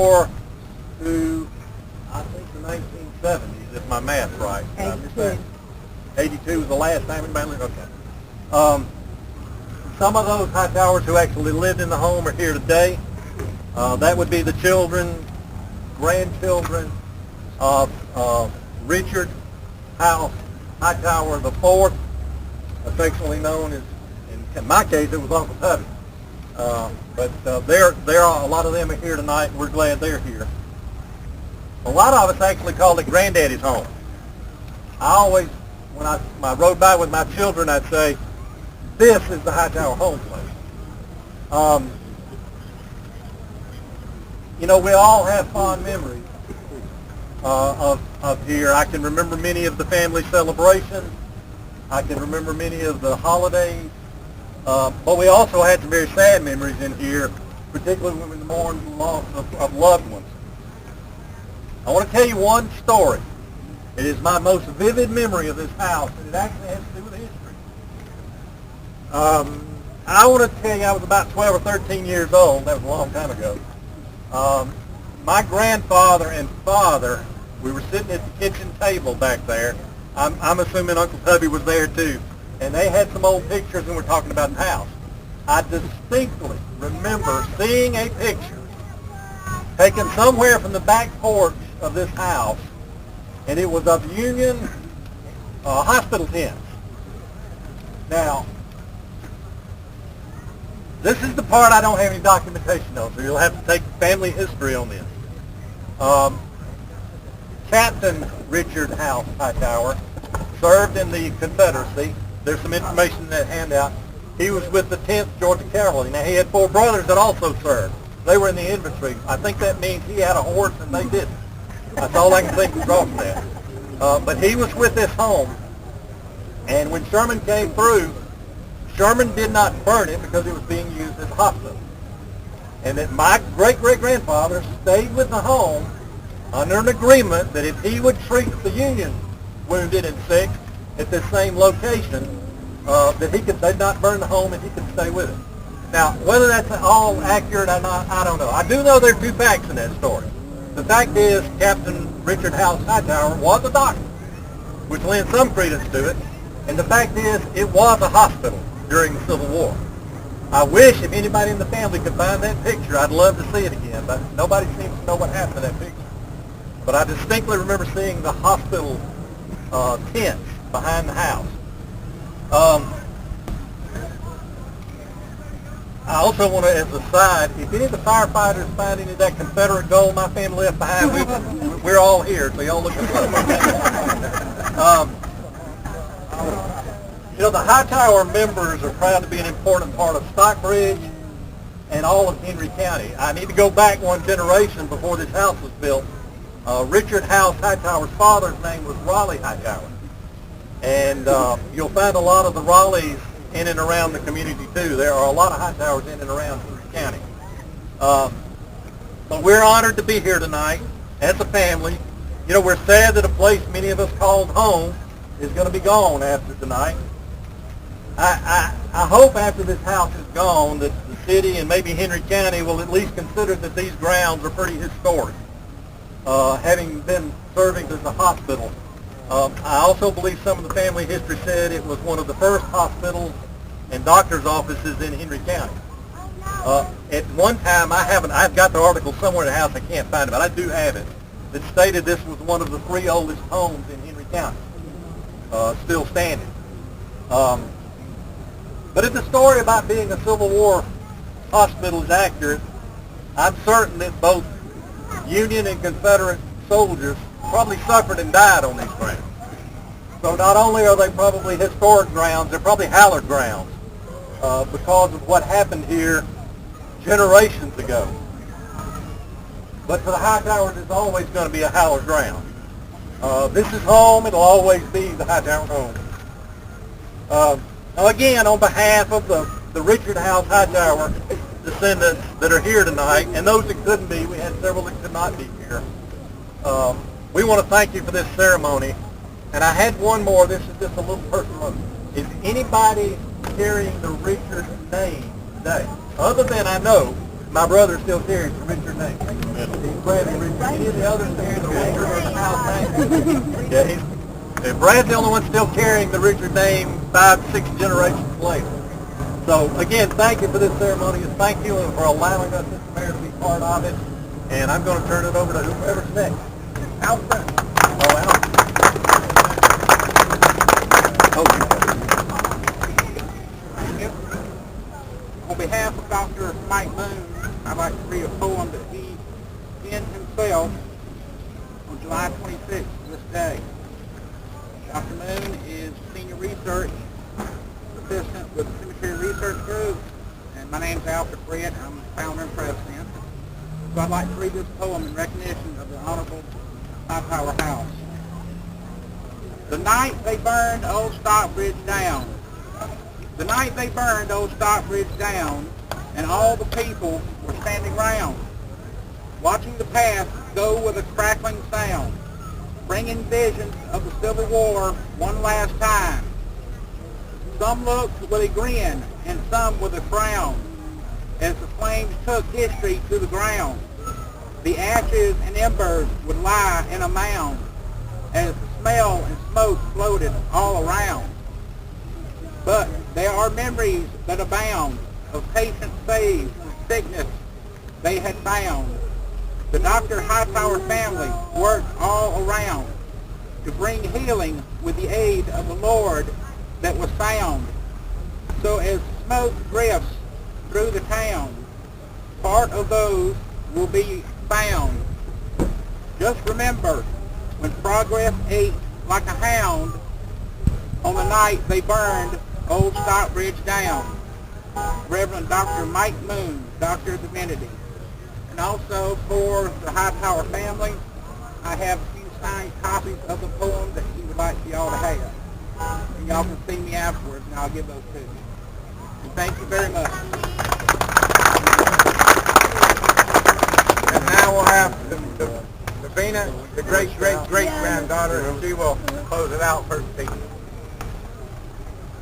Or to, I think, the 1970s, if my math's right. 82. 82 was the last time anybody lived? Okay. Some of those Hightowers who actually lived in the home are here today. That would be the children, grandchildren of Richard House Hightower IV, affectionately known as, in my case, it was Uncle Tubby. But there are a lot of them are here tonight, and we're glad they're here. A lot of us actually called it Granddaddy's home. I always, when I rode by with my children, I'd say, this is the Hightower home place. You know, we all have fond memories of here. I can remember many of the family celebrations. I can remember many of the holidays. But we also had some very sad memories in here, particularly when we mourned the loss of loved ones. I want to tell you one story. It is my most vivid memory of this house, and it actually has to do with history. I want to tell you I was about 12 or 13 years old. That was a long time ago. My grandfather and father, we were sitting at the kitchen table back there. I'm assuming Uncle Tubby was there too. And they had some old pictures and we're talking about the house. I distinctly remember seeing a picture taken somewhere from the back porch of this house, and it was of Union hospital tents. Now, this is the part I don't have any documentation on, so you'll have to take family history on this. Captain Richard House Hightower served in the Confederacy. There's some information in that handout. He was with the 10th Georgia Cavalry. Now, he had 4 brothers that also served. They were in the infantry. I think that means he had a horse and they didn't. That's all I can think from that. But he was with this home, and when Sherman came through, Sherman did not burn it because it was being used as a hospital. And that my great-great-grandfather stayed with the home under an agreement that if he would treat the Union wounded and sick at this same location, that they'd not burn the home and he could stay with it. Now, whether that's all accurate or not, I don't know. I do know there are 2 facts in that story. The fact is, Captain Richard House Hightower was a doctor, which lends some credence to it. And the fact is, it was a hospital during the Civil War. I wish if anybody in the family could find that picture, I'd love to see it again, but nobody seems to know what happened to that picture. But I distinctly remember seeing the hospital tents behind the house. I also want to, as a side, if any of the firefighters find any of that Confederate gold my family left behind, we're all here, so y'all look at You know, the Hightower members are proud to be an important part of Stockbridge and all of Henry County. I need to go back one generation before this house was built. Richard House Hightower's father's name was Raleigh Hightower. And you'll find a lot of the Raleighs in and around the community too. There are a lot of Hightowers in and around Henry County. But we're honored to be here tonight as a family. You know, we're sad that a place many of us called home is going to be gone after tonight. I hope after this house is gone that the city and maybe Henry County will at least consider that these grounds are pretty historic, having been serving as a hospital. I also believe some of the family history said it was one of the first hospitals and doctor's offices in Henry County. At one time, I've got the article somewhere in the house, I can't find it, but I do have it, that stated this was one of the 3 oldest homes in Henry County, still standing. But if the story about being a Civil War hospital is accurate, I'm certain that both Union and Confederate soldiers probably suffered and died on these grounds. So not only are they probably historic grounds, they're probably hallowed grounds because of what happened here generations ago. But for the Hightowers, it's always going to be a hallowed ground. This is home. It'll always be the Hightower home. Now again, on behalf of the Richard House Hightower descendants that are here tonight, and those that couldn't be, we had several that could not be here, we want to thank you for this ceremony. And I had one more. This is just a little personal. Is anybody carrying the Richard name today? Other than I know My brother's still carrying the Richard name. He's Brad and Richard. Any of the others carrying the Richard or the house name? Yeah, Brad's the only one still carrying the Richard name 5, 6 generations later. So again, thank you for this ceremony, and thank you for allowing us, Mr. Mayor, to be part of it. And I'm going to turn it over to whoever's next. Alfred. Oh, Alfred. On behalf of Dr. Mike Moon, I'd like to read a poem that he penned himself on July 26th, this day. Dr. Moon is Senior Research Assistant with the Cemetery Research Group, and my name's Alfred Brett. I'm the founder and president. So I'd like to read this poem in recognition of the Honorable Hightower House. The night they burned old Stockbridge down. The night they burned old Stockbridge down, and all the people were standing round, watching the path go with a crackling sound, bringing visions of the Civil War one last time. Some looked with a grin, and some with a frown, as the flames took history to the ground. The ashes and embers would lie in a mound, as the smell and smoke floated all around. But there are memories that abound of patients saved from sickness they had found. The Dr. Hightower family worked all around to bring healing with the aid of the Lord that was found. So as smoke drifts through the town, part of those will be found. Just remember, when progress ate like a hound, on the night they burned old Stockbridge down. Reverend Dr. Mike Moon, Doctor of Divinity. And also for the Hightower family, I have a few signed copies of the poem that he would like for y'all to have. And y'all can see me afterwards, and I'll give those to you. And thank you very much. And now we'll have Davina, the great-great-great-granddaughter, and she will close it out for speaking.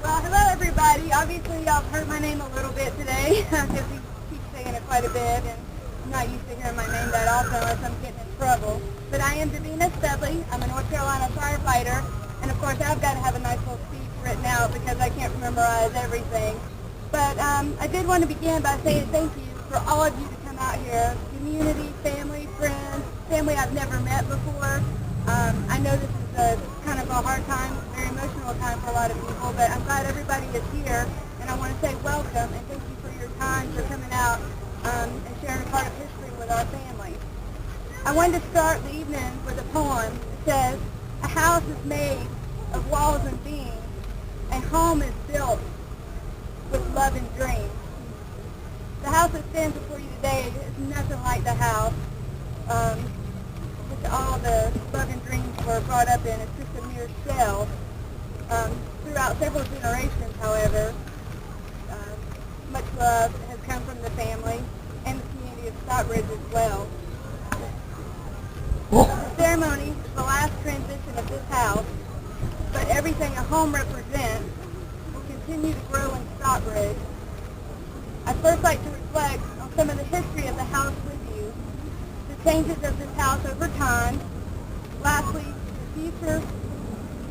Well, hello everybody. Obviously y'all have heard my name a little bit today because he keeps saying it quite a bit, and I'm not used to hearing my name that often unless I'm getting in trouble. But I am Davina Studley. I'm a North Carolina firefighter, and of course I've got to have a nice little speech written out because I can't memorize everything. But I did want to begin by saying thank you for all of you to come out here. Community, family, friends, family I've never met before. I know this is kind of a hard time, very emotional time for a lot of people, but I'm glad everybody is here, and I want to say welcome and thank you for your time, for coming out and sharing a part of history with our family. I wanted to start the evening with a poem that says, a house is made of walls and beams, a home is built with love and dreams. The house that stands before you today is nothing like the house which all the love and dreams were brought up in. It's just a mere shell. Throughout several generations, however, much love has come from the family and the community of Stockbridge as well. The ceremony is the last transition of this house, but everything a home represents will continue to grow in Stockbridge. I'd first like to reflect on some of the history of the house with you, the changes of this house over time, lastly, the future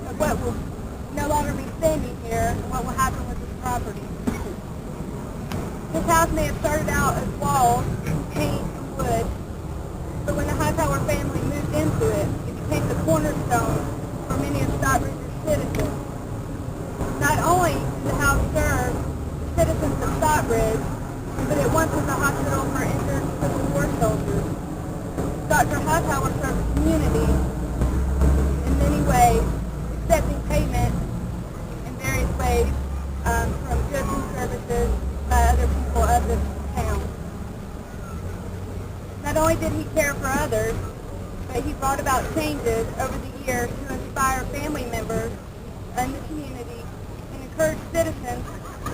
of what will no longer be standing here and what will happen with this property. This house may have started out as walls, paint, and wood, but when the Hightower family moved into it, it became the cornerstone for many of Stockbridge's citizens. Not only did the house serve the citizens of Stockbridge, but it once was a hospital for injured Civil War soldiers. Dr. Hightower served the community in many ways, accepting payment in various ways from goods and services by other people of this town. Not only did he care for others, but he brought about changes over the years to inspire family members in the community and encourage citizens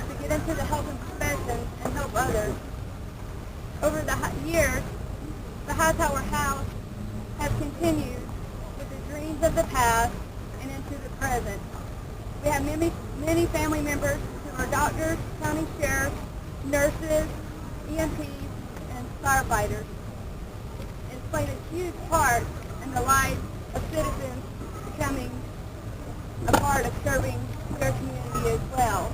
to get into the helping professions and help others. Over the years, the Hightower House has continued with the dreams of the past and into the present. We have many family members who are doctors, county sheriffs, nurses, EMTs, and firefighters and played a huge part in the lives of citizens becoming a part of serving their community as well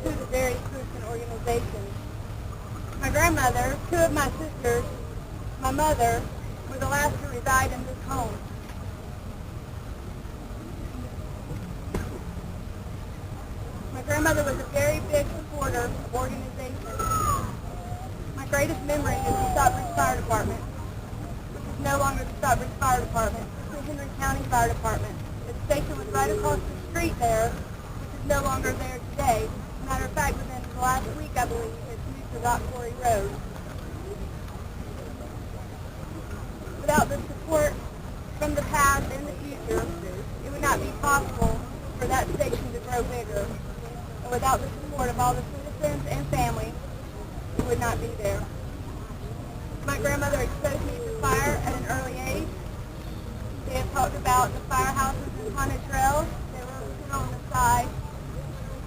through the various groups and organizations. My grandmother, two of my sisters, my mother, were the last to reside in this home. My grandmother was a very big supporter of organizations. My greatest memory is the Stockbridge Fire Department, which is no longer the Stockbridge Fire Department. It's the Henry County Fire Department. The station was right across the street there, which is no longer there today. As a matter of fact, within the last week, I believe, it's moved to Rock Quarry Road. Without the support from the past and the future, it would not be possible for that station to grow bigger. And without the support of all the citizens and families, it would not be there. My grandmother exposed me to fire at an early age. They have talked about the firehouses and haunted trails. They were put on the side.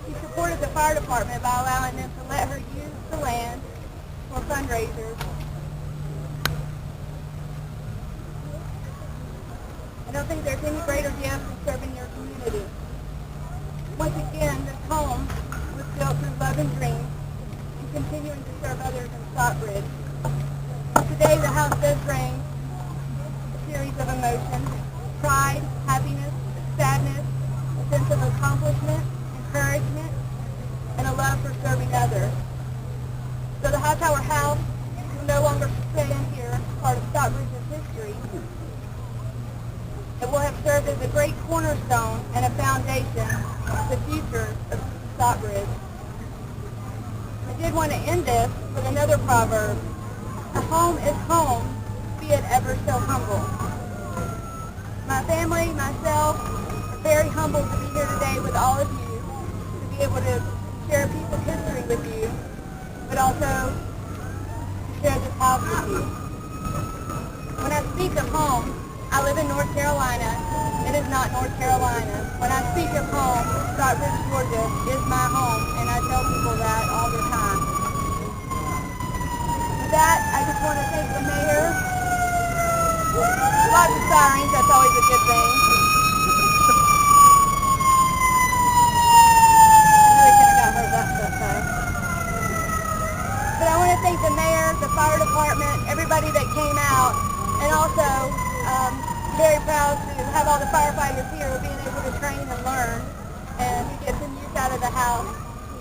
She supported the fire department by allowing them to let her use the land for fundraisers. I don't think there's any greater gift than serving your community. Once again, this home was built through love and dreams and continuing to serve others in Stockbridge. Today, the house does bring a series of emotions: pride, happiness, sadness, a sense of accomplishment, encouragement, and a love for serving others. So the Hightower house will no longer stand here as part of Stockbridge's history. It will have served as a great cornerstone and a foundation of the future of Stockbridge. I did want to end this with another proverb: a home is home, be it ever so humble. My family, myself, are very humbled to be here today with all of you, to be able to share a piece of history with you, but also to share this house with you. When I speak of home, I live in North Carolina. It is not North Carolina. When I speak of home, Stockbridge, Georgia is my home, and I tell people that all the time. With that, I just want to thank the mayor. Lots of sirens, that's always a good thing. I really couldn't have got heard that stuff though. But I want to thank the mayor, the fire department, everybody that came out, and also very proud to have all the firefighters here being able to train and learn and to get some use out of the house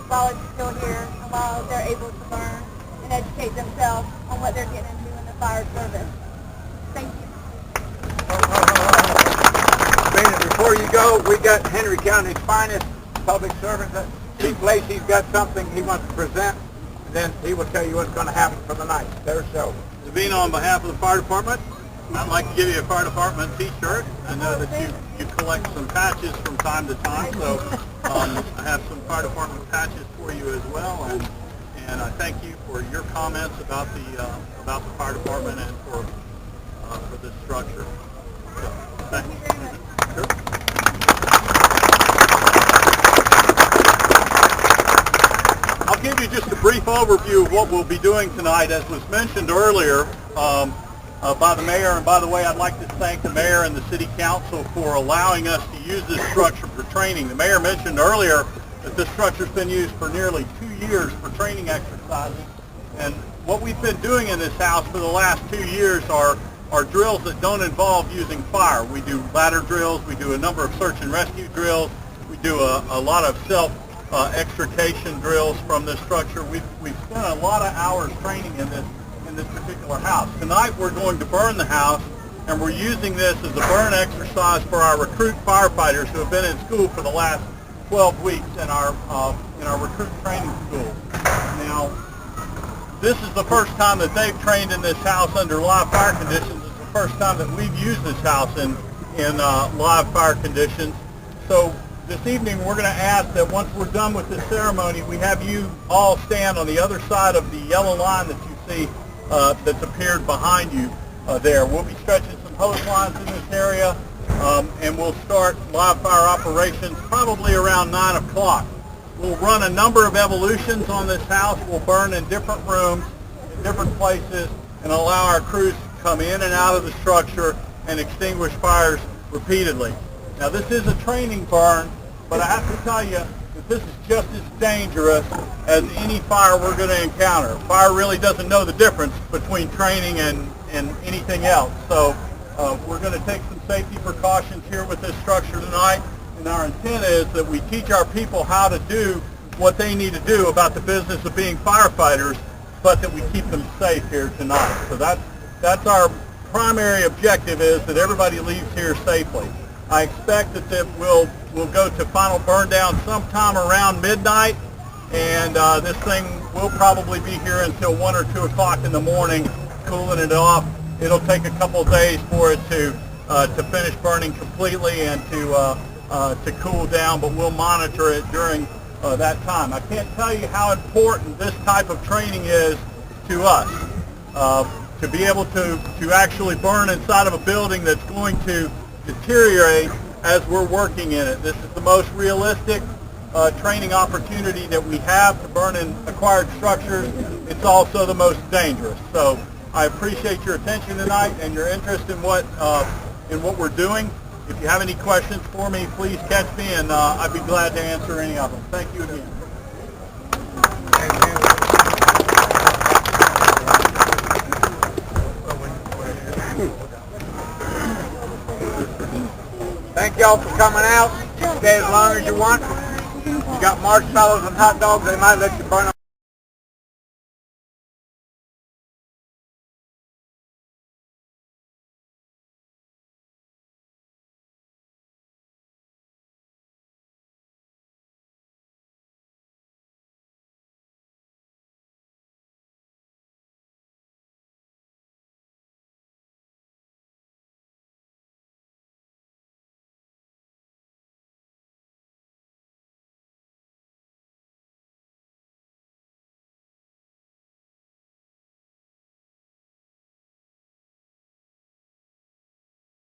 while it's still here and while they're able to learn and educate themselves on what they're getting into in the fire service. Thank you. Before you go, we got Henry County's finest public servant. Chief Lacey's got something he wants to present, and then he will tell you what's going to happen for the night. Their show. Davina, on behalf of the fire department, I'd like to give you a fire department t-shirt. I know that you collect some patches from time to time, so I have some fire department patches for you as well, and I thank you for your comments about the fire department and for this structure. So, thank you. Sure. I'll give you just a brief overview of what we'll be doing tonight. As was mentioned earlier by the mayor, and by the way, I'd like to thank the mayor and the city council for allowing us to use this structure for training. The mayor mentioned earlier that this structure's been used for nearly 2 years for training exercises, and what we've been doing in this house for the last 2 years are drills that don't involve using fire. We do ladder drills, we do a number of search and rescue drills, we do a lot of self-extrication drills from this structure. We've spent a lot of hours training in this particular house. Tonight we're going to burn the house, and we're using this as a burn exercise for our recruit firefighters who have been in school for the last 12 weeks in our recruit training school. Now, this is the first time that they've trained in this house under live fire conditions. It's the first time that we've used this house in live fire conditions. So this evening we're going to ask that once we're done with this ceremony, we have you all stand on the other side of the yellow line that you see that's appeared behind you there. We'll be stretching some hose lines in this area, and we'll start live fire operations probably around 9 o'clock. We'll run a number of evolutions on this house. We'll burn in different rooms. different places and allow our crews to come in and out of the structure and extinguish fires repeatedly. Now this is a training burn, but I have to tell you that this is just as dangerous as any fire we're going to encounter. Fire really doesn't know the difference between training and anything else. So we're going to take some safety precautions here with this structure tonight, and our intent is that we teach our people how to do what they need to do about the business of being firefighters, but that we keep them safe here tonight. So that's our primary objective, is that everybody leaves here safely. I expect that we'll go to final burn down sometime around midnight, and this thing will probably be here until 1 or 2 o'clock in the morning, cooling it off. It'll take a couple of days for it to finish burning completely and to cool down, but we'll monitor it during that time. I can't tell you how important this type of training is to us. To be able to actually burn inside of a building that's going to deteriorate as we're working in it. This is the most realistic training opportunity that we have to burn in acquired structures. It's also the most dangerous. So I appreciate your attention tonight and your interest in what we're doing. If you have any questions for me, please catch me, and I'd be glad to answer any of them. Thank you again. Thank y'all for coming out. Stay as long as you want. You got marshmallows and hot dogs. They might let you burn